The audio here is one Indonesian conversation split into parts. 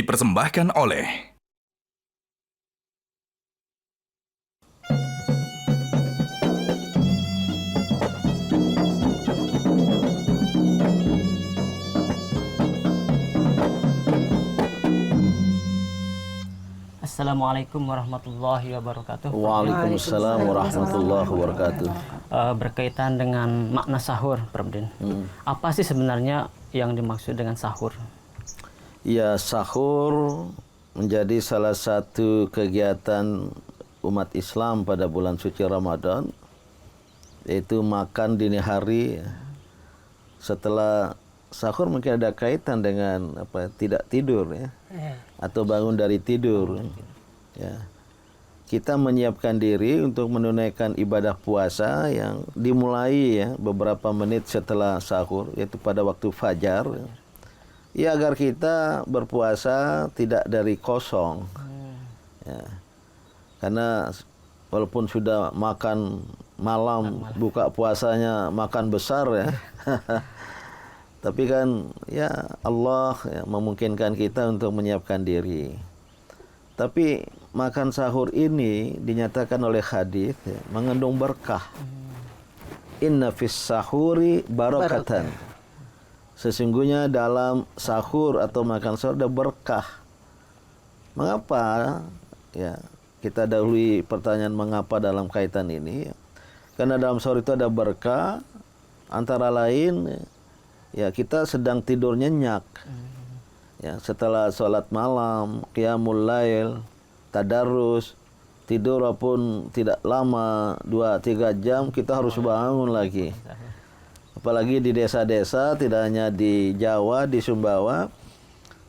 dipersembahkan oleh Assalamualaikum warahmatullahi wabarakatuh. Waalaikumsalam warahmatullahi wabarakatuh. Berkaitan dengan makna sahur, Prabdin. Apa sih sebenarnya yang dimaksud dengan sahur? Ya, sahur menjadi salah satu kegiatan umat Islam pada bulan suci Ramadan, yaitu makan dini hari. Setelah sahur mungkin ada kaitan dengan tidak tidur ya, atau bangun dari tidur. Ya, kita menyiapkan diri untuk menunaikan ibadah puasa yang dimulai ya beberapa menit setelah sahur, yaitu pada waktu fajar. Ya, agar kita berpuasa tidak dari kosong. Ya, karena walaupun sudah makan malam, buka puasanya makan besar ya. Tapi kan ya Allah ya, memungkinkan kita untuk menyiapkan diri. Tapi makan sahur ini dinyatakan oleh hadis ya, mengandung berkah. Inna fis sahuri barakatan. Sesungguhnya dalam sahur atau makan sahur ada berkah. Mengapa? Ya, kita dahului pertanyaan mengapa dalam kaitan ini. Karena dalam sahur itu ada berkah, antara lain ya kita sedang tidur nyenyak. Ya, setelah sholat malam, qiyamul lail, tadarrus, tidur walaupun tidak lama, 2-3 jam, kita harus bangun lagi. Apalagi di desa-desa, tidak hanya di Jawa, di Sumbawa,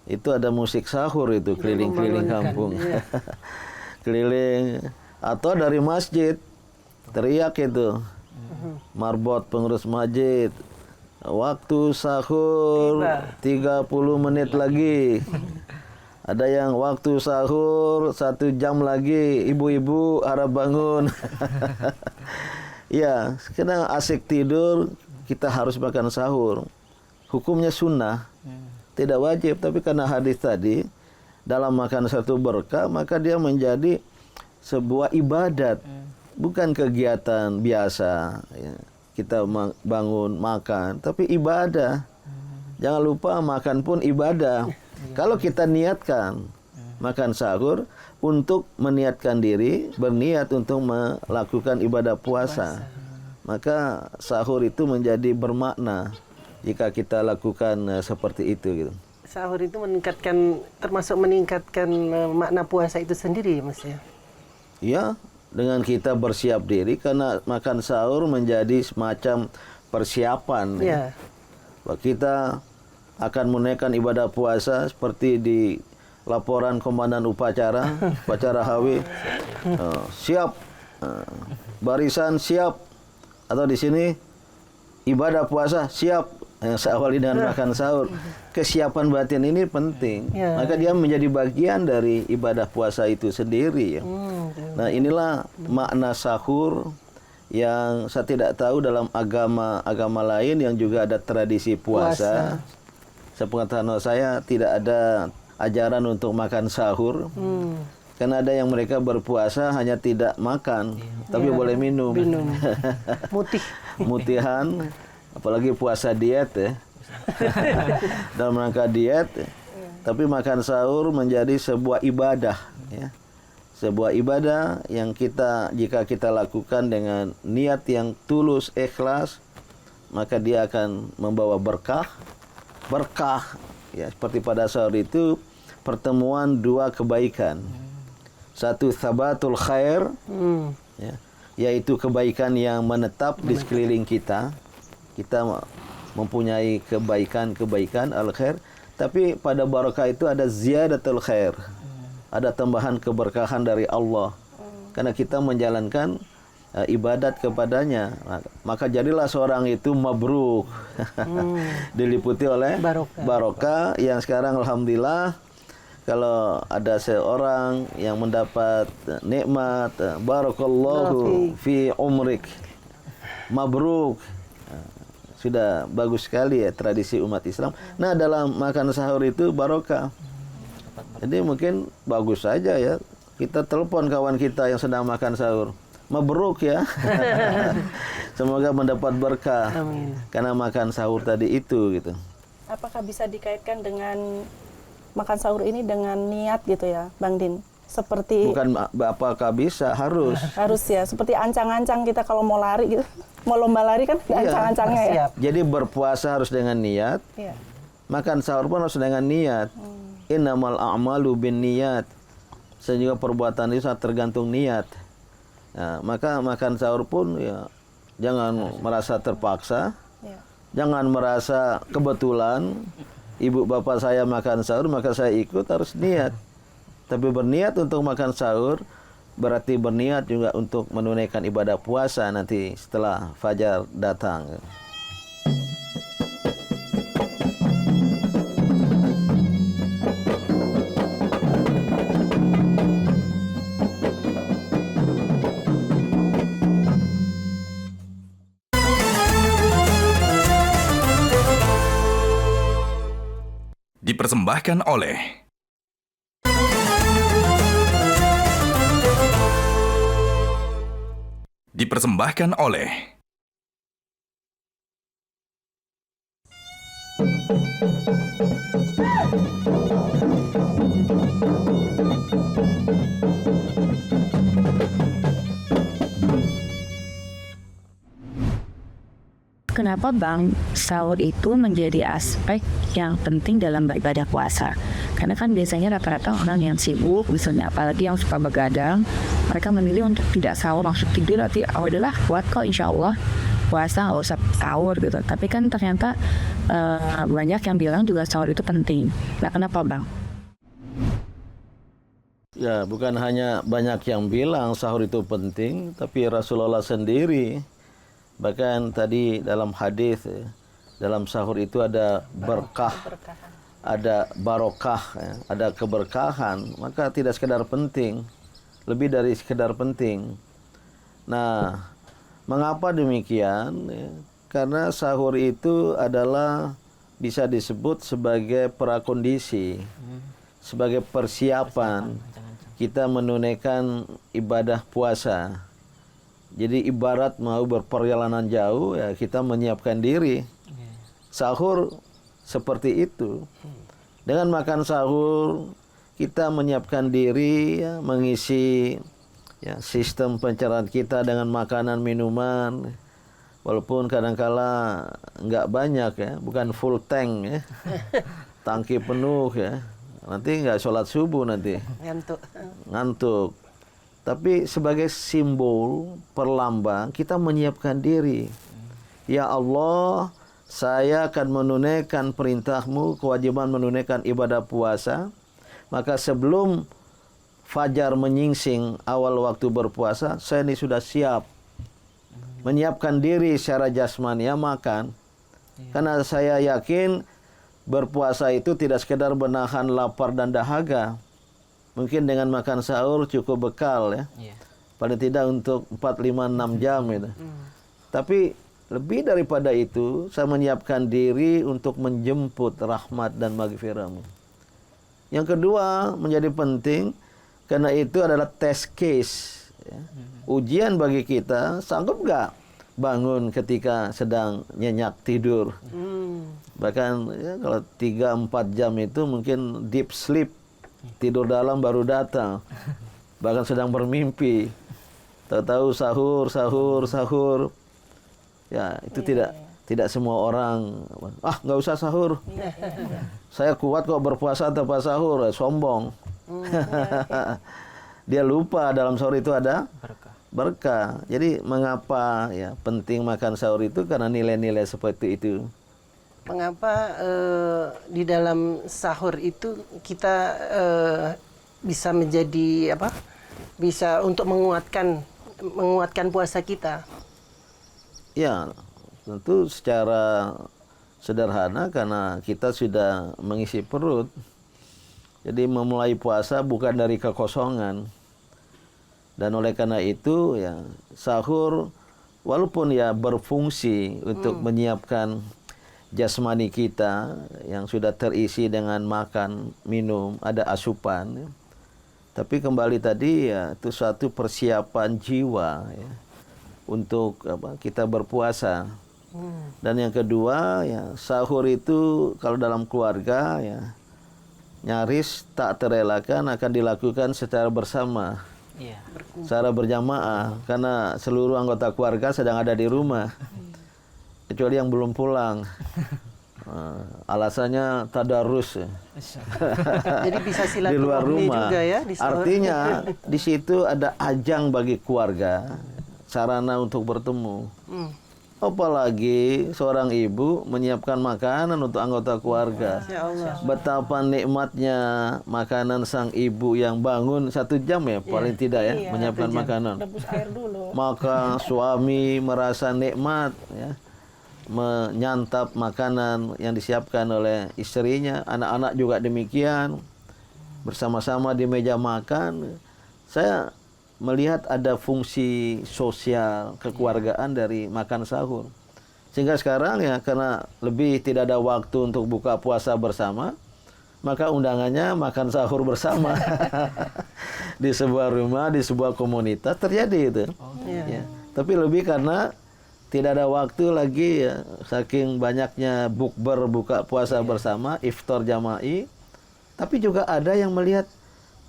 itu ada musik sahur itu, keliling-keliling kampung. Keliling, atau dari masjid, teriak itu, marbot pengurus masjid, waktu sahur 30 menit lagi. Ada yang waktu sahur 1 jam lagi, ibu-ibu harap bangun. Ya, karena asik tidur, kita harus makan sahur. Hukumnya sunnah, tidak wajib. Tapi karena hadis tadi, dalam makan satu berkah, maka dia menjadi sebuah ibadat. Bukan kegiatan biasa. Ya. Kita bangun, makan, tapi ibadah. Jangan lupa makan pun ibadah. Kalau kita niatkan makan sahur untuk meniatkan diri, berniat untuk melakukan ibadah puasa, maka sahur itu menjadi bermakna jika kita lakukan seperti itu gitu. Sahur itu termasuk meningkatkan makna puasa itu sendiri, Mas ya? Ya, dengan kita bersiap diri, karena makan sahur menjadi semacam persiapan. Ya. Kita akan menunaikan ibadah puasa seperti di laporan komandan upacara HW. Siap, barisan siap, atau di sini ibadah puasa siap. Yang saya awali dengan makan sahur. Kesiapan batin ini penting. Maka dia menjadi bagian dari ibadah puasa itu sendiri. Ya. Nah, inilah makna sahur yang saya tidak tahu dalam agama lain yang juga ada tradisi puasa. Sepengetahuan saya tidak ada ajaran untuk makan sahur. Karena ada yang mereka berpuasa hanya tidak makan, tapi boleh minum. Mutihan. Apalagi puasa diet ya. Dalam rangka diet, tapi makan sahur menjadi sebuah ibadah ya. Sebuah ibadah yang jika kita lakukan dengan niat yang tulus, ikhlas, maka dia akan membawa berkah ya, seperti pada sahur itu pertemuan 2 kebaikan. Satu, thabatul khair, ya, yaitu kebaikan yang menetap di sekeliling kita. Kita mempunyai kebaikan al-khair, tapi pada barakah itu ada ziyadatul khair. Ada tambahan keberkahan dari Allah. Karena kita menjalankan ibadat kepadanya. Maka jadilah seorang itu mabruk. Diliputi oleh barokah yang sekarang alhamdulillah kalau ada seorang yang mendapat nikmat, barakallahu fi umrik, mabruk. Sudah bagus sekali ya tradisi umat Islam. Nah, dalam makan sahur itu barokah. Jadi mungkin bagus saja ya kita telepon kawan kita yang sedang makan sahur. Mabruk ya. Semoga mendapat berkah. Amin. Karena makan sahur tadi itu gitu. Apakah bisa dikaitkan dengan makan sahur ini dengan niat gitu ya, Bang Din? Seperti Bukan apakah bisa, harus. harus ya, seperti ancang-ancang kita kalau mau lari gitu, mau lomba lari kan ada Iya. ancang-ancangnya ya. Siap. Jadi berpuasa harus dengan niat, Iya. makan sahur pun harus dengan niat. Innamal a'malu bin niat. Sehingga perbuatan itu sangat tergantung niat. Nah, maka makan sahur pun ya jangan merasa terpaksa, Iya. jangan merasa kebetulan ibu bapak saya makan sahur maka saya ikut, harus niat. Tapi berniat untuk makan sahur berarti berniat juga untuk menunaikan ibadah puasa nanti setelah fajar datang. Dipersembahkan oleh Kenapa Bang sahur itu menjadi aspek yang penting dalam beribadah puasa? Karena kan biasanya rata-rata orang yang sibuk, misalnya apalagi yang suka begadang, mereka memilih untuk tidak sahur, langsung tidur, nanti adalah kuat kok insya Allah puasa nggak usah sahur gitu. Tapi kan ternyata banyak yang bilang juga sahur itu penting. Nah kenapa Bang? Ya, bukan hanya banyak yang bilang sahur itu penting, tapi Rasulullah sendiri bahkan tadi dalam hadis dalam sahur itu ada berkah, ada barokah, ya, ada keberkahan, maka tidak sekedar penting, lebih dari sekedar penting. Nah, mengapa demikian? Ya, karena sahur itu adalah bisa disebut sebagai prakondisi, sebagai persiapan kita menunaikan ibadah puasa. Jadi ibarat mau berperjalanan jauh ya kita menyiapkan diri. Sahur seperti itu. Dengan makan sahur kita menyiapkan diri ya, mengisi ya, sistem pencernaan kita dengan makanan minuman. Walaupun kadangkala nggak banyak ya, bukan full tank ya. Tangki penuh ya. Nanti nggak sholat subuh nanti. Ngantuk. Tapi sebagai simbol perlambang kita menyiapkan diri. Ya Allah, saya akan menunaikan perintahmu, kewajiban menunaikan ibadah puasa. Maka sebelum fajar menyingsing awal waktu berpuasa, saya ini sudah siap. Menyiapkan diri secara jasmani, ya makan. Karena saya yakin berpuasa itu tidak sekedar menahan lapar dan dahaga. Mungkin dengan makan sahur cukup bekal ya. Paling tidak untuk 4, 5, 6 jam itu. Tapi lebih daripada itu, saya menyiapkan diri untuk menjemput rahmat dan maghfirah-Mu. Yang kedua menjadi penting karena itu adalah test case ya. Ujian bagi kita, sanggup nggak bangun ketika sedang nyenyak tidur. Bahkan ya, kalau 3-4 jam itu mungkin deep sleep, tidur dalam baru datang, bahkan sedang bermimpi, tahu-tahu sahur, ya itu tidak semua orang, nggak usah sahur, saya kuat kok berpuasa tanpa sahur, sombong. Dia lupa dalam sahur itu ada berkah. Jadi mengapa ya penting makan sahur itu karena nilai-nilai seperti itu. Mengapa di dalam sahur itu kita bisa menjadi apa? Bisa untuk menguatkan puasa kita? Ya, tentu secara sederhana karena kita sudah mengisi perut. Jadi memulai puasa bukan dari kekosongan. Dan oleh karena itu ya sahur walaupun ya berfungsi untuk menyiapkan jasmani kita yang sudah terisi dengan makan, minum, ada asupan. Ya. Tapi kembali tadi ya itu suatu persiapan jiwa ya, untuk kita berpuasa. Dan yang kedua ya sahur itu kalau dalam keluarga ya nyaris tak terelakkan akan dilakukan secara bersama. Iya. Secara berjamaah karena seluruh anggota keluarga sedang ada di rumah. Kecuali yang belum pulang. Alasannya tadarus ya. Jadi bisa Di luar silaturahmi rumah. juga ya di sahur. Artinya di situ ada ajang bagi keluarga, sarana untuk bertemu. Apalagi seorang ibu menyiapkan makanan untuk anggota keluarga. Ya Allah. Betapa nikmatnya makanan sang ibu yang bangun 1 jam ya paling tidak ya Iya, menyiapkan makanan. Rebus air dulu. Maka suami merasa nikmat ya menyantap makanan yang disiapkan oleh istrinya, anak-anak juga demikian, bersama-sama di meja makan. Saya melihat ada fungsi sosial kekeluargaan dari makan sahur. Sehingga sekarang ya karena lebih tidak ada waktu untuk buka puasa bersama, maka undangannya makan sahur bersama. Di sebuah rumah, di sebuah komunitas terjadi itu. Ya. Tapi lebih karena tidak ada waktu lagi ya, saking banyaknya bukber buka puasa bersama, iftar jama'i. Tapi juga ada yang melihat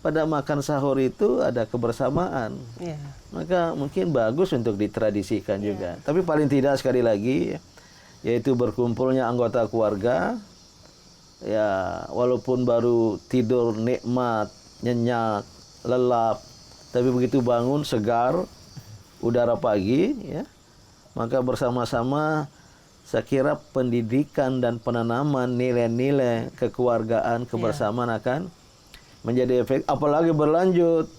pada makan sahur itu ada kebersamaan. Iya. Maka mungkin bagus untuk ditradisikan juga. Tapi paling tidak sekali lagi yaitu berkumpulnya anggota keluarga ya walaupun baru tidur nikmat, nyenyak, lelap, tapi begitu bangun segar udara pagi ya. Maka bersama-sama saya kira pendidikan dan penanaman nilai-nilai kekeluargaan, kebersamaan akan menjadi efek, apalagi berlanjut.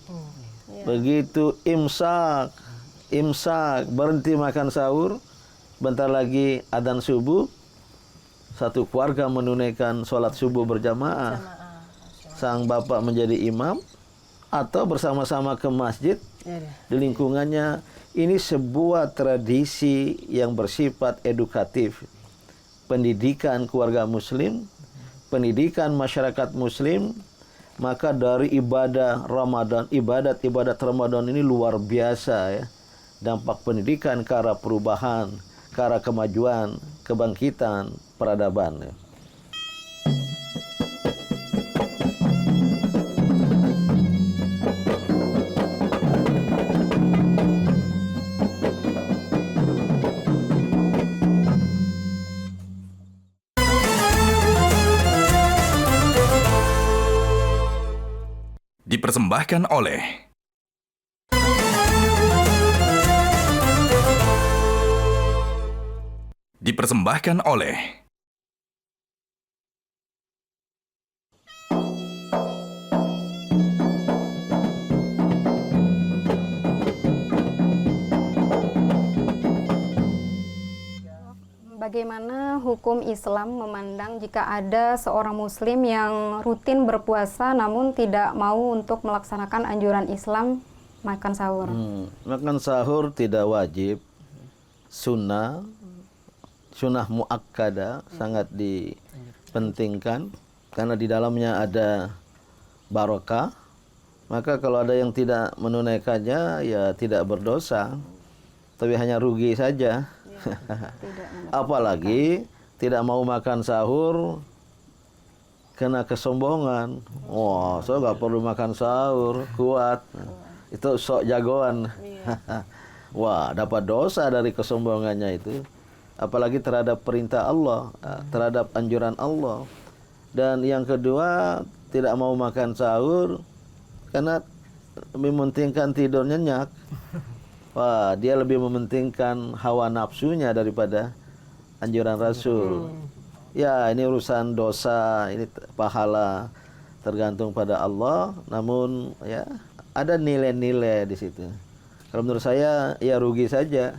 Begitu imsak, berhenti makan sahur, bentar lagi adzan subuh, satu keluarga menunaikan sholat subuh berjamaah. Sang bapak menjadi imam, atau bersama-sama ke masjid, di lingkungannya. Ini sebuah tradisi yang bersifat edukatif. Pendidikan keluarga muslim, pendidikan masyarakat muslim, maka dari ibadah Ramadan, ibadat Ramadan ini luar biasa ya. Dampak pendidikan ke arah perubahan, ke arah kemajuan, kebangkitan, peradaban ya. Dipersembahkan oleh Bagaimana hukum Islam memandang jika ada seorang muslim yang rutin berpuasa namun tidak mau untuk melaksanakan anjuran Islam makan sahur? Makan sahur tidak wajib, sunnah muakkada, sangat dipentingkan karena di dalamnya ada barokah. Maka kalau ada yang tidak menunaikannya ya tidak berdosa, tapi hanya rugi saja. Apalagi tidak mau makan sahur kena kesombongan. Wah, saya nggak perlu makan sahur, kuat. Itu sok jagoan. Wah, dapat dosa dari kesombongannya itu. Apalagi terhadap perintah Allah, terhadap anjuran Allah. Dan yang kedua, tidak mau makan sahur karena mementingkan tidur nyenyak. Wah, dia lebih mementingkan hawa nafsunya daripada anjuran Rasul. Ya, ini urusan dosa, ini pahala tergantung pada Allah. Namun ya ada nilai-nilai di situ. Kalau menurut saya ya rugi saja.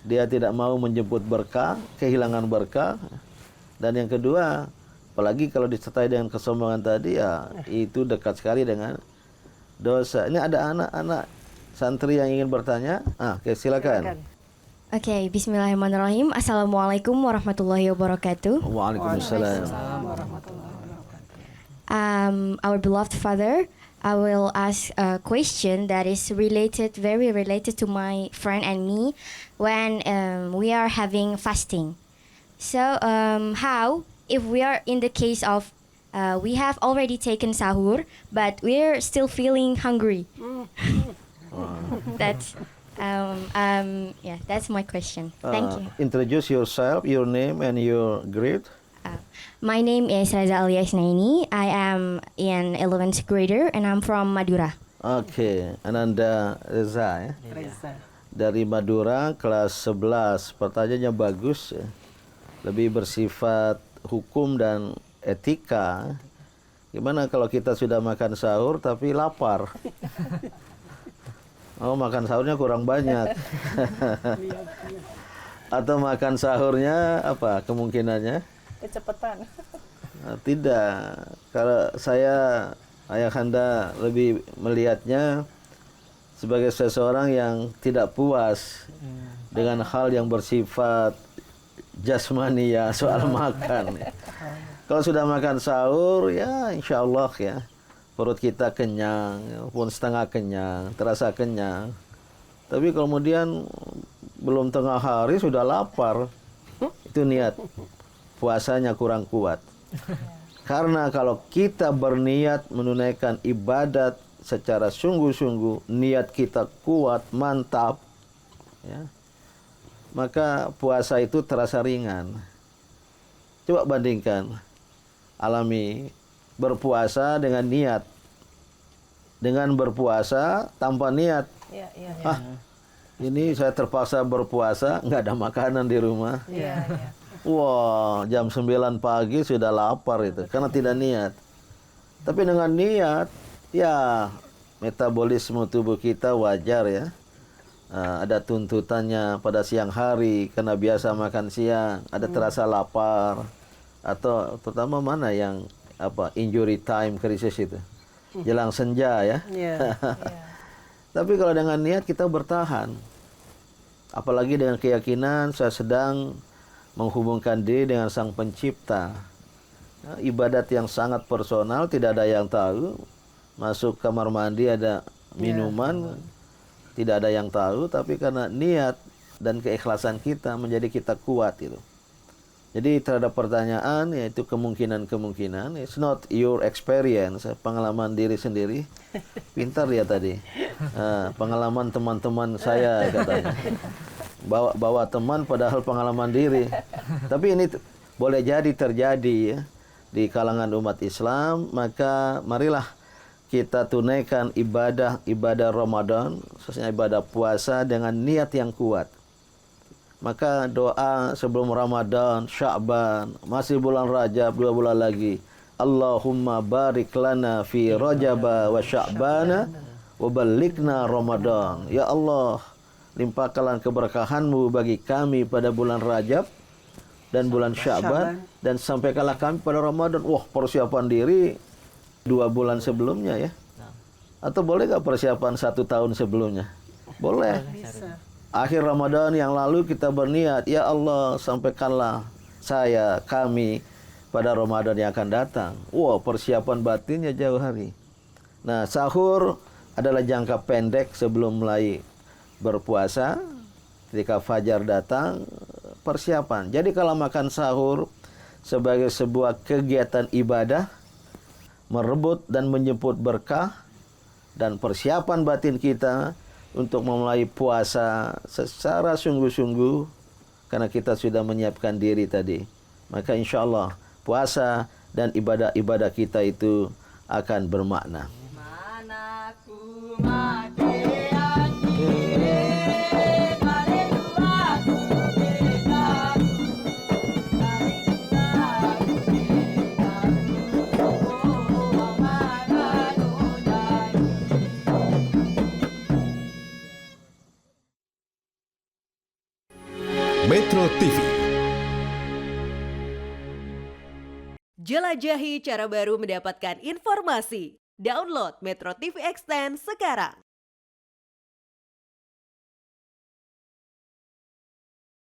Dia tidak mau menjemput berkah, kehilangan berkah. Dan yang kedua, apalagi kalau disertai dengan kesombongan tadi ya itu dekat sekali dengan dosa. Ini ada anak-anak santri yang ingin bertanya. Oke, silakan. Oke, bismillahirrahmanirrahim. Assalamualaikum warahmatullahi wabarakatuh. Waalaikumsalam. Our beloved father, I will ask a question that is very related to my friend and me when we are having fasting. So, how if we are in the case of we have already taken sahur, but we're still feeling hungry? That's yeah, that's my question. Thank you. Introduce yourself, your name and your grade. My name is Raza Alias Naini. I am an 11th grader and I'm from Madura. Oke, Ananda Reza ya. Reza. Dari Madura kelas 11. Pertanyaannya bagus ya. Lebih bersifat hukum dan etika. Gimana kalau kita sudah makan sahur tapi lapar? Oh, makan sahurnya kurang banyak. Atau makan sahurnya apa kemungkinannya? Kecepatan. Nah, tidak. Kalau saya, ayahanda lebih melihatnya sebagai seseorang yang tidak puas dengan hal yang bersifat jasmani ya, soal makan. Kalau sudah makan sahur, ya insya Allah ya, perut kita kenyang, pun setengah kenyang, terasa kenyang. Tapi kemudian belum tengah hari sudah lapar, itu niat puasanya kurang kuat. Karena kalau kita berniat menunaikan ibadat secara sungguh-sungguh, niat kita kuat, mantap, ya, maka puasa itu terasa ringan. Coba bandingkan, alami berpuasa dengan niat, dengan berpuasa tanpa niat. Iya, iya. Ah, ini saya terpaksa berpuasa, nggak ada makanan di rumah. Iya, iya. Wah, jam 9 pagi sudah lapar itu, karena tidak niat. Tapi dengan niat, ya metabolisme tubuh kita wajar ya. Ada tuntutannya pada siang hari, karena biasa makan siang, ada terasa lapar. Atau terutama mana yang injury time crisis itu, jelang senja ya. Iya. Tapi kalau dengan niat kita bertahan, apalagi dengan keyakinan saya sedang menghubungkan diri dengan Sang Pencipta. Ibadat yang sangat personal, tidak ada yang tahu. Masuk kamar mandi ada minuman, tidak ada yang tahu. Tapi karena niat dan keikhlasan kita menjadi kita kuat itu. Jadi terhadap pertanyaan, yaitu kemungkinan-kemungkinan, it's not your experience, pengalaman diri sendiri. Pintar dia tadi. Pengalaman teman-teman saya katanya. Bawa teman padahal pengalaman diri. Tapi ini boleh jadi terjadi ya di kalangan umat Islam. Maka marilah kita tunaikan ibadah Ramadan, khususnya ibadah puasa dengan niat yang kuat. Maka doa sebelum Ramadan, Sya'ban, masih bulan Rajab 2 bulan lagi. Allahumma barik lana fi Rajaba wa Sya'bana wa ballighna Ramadan. Ya Allah, limpahkanlah keberkahan-Mu bagi kami pada bulan Rajab dan bulan Sya'ban, dan sampaikanlah kami pada Ramadan. Wah, persiapan diri 2 bulan sebelumnya ya. Atau boleh gak persiapan 1 tahun sebelumnya? Boleh. Bisa. Akhir Ramadan yang lalu kita berniat, ya Allah, sampaikanlah kami pada Ramadan yang akan datang. Wah, persiapan batinnya jauh hari. Nah, sahur adalah jangka pendek sebelum mulai berpuasa. Ketika fajar datang, persiapan. Jadi kalau makan sahur sebagai sebuah kegiatan ibadah, merebut dan menjemput berkah, dan persiapan batin kita untuk memulai puasa secara sungguh-sungguh, karena kita sudah menyiapkan diri tadi. Maka insya Allah puasa dan ibadah-ibadah kita itu akan bermakna. Metro TV. Jelajahi cara baru mendapatkan informasi. Download Metro TV Extend sekarang.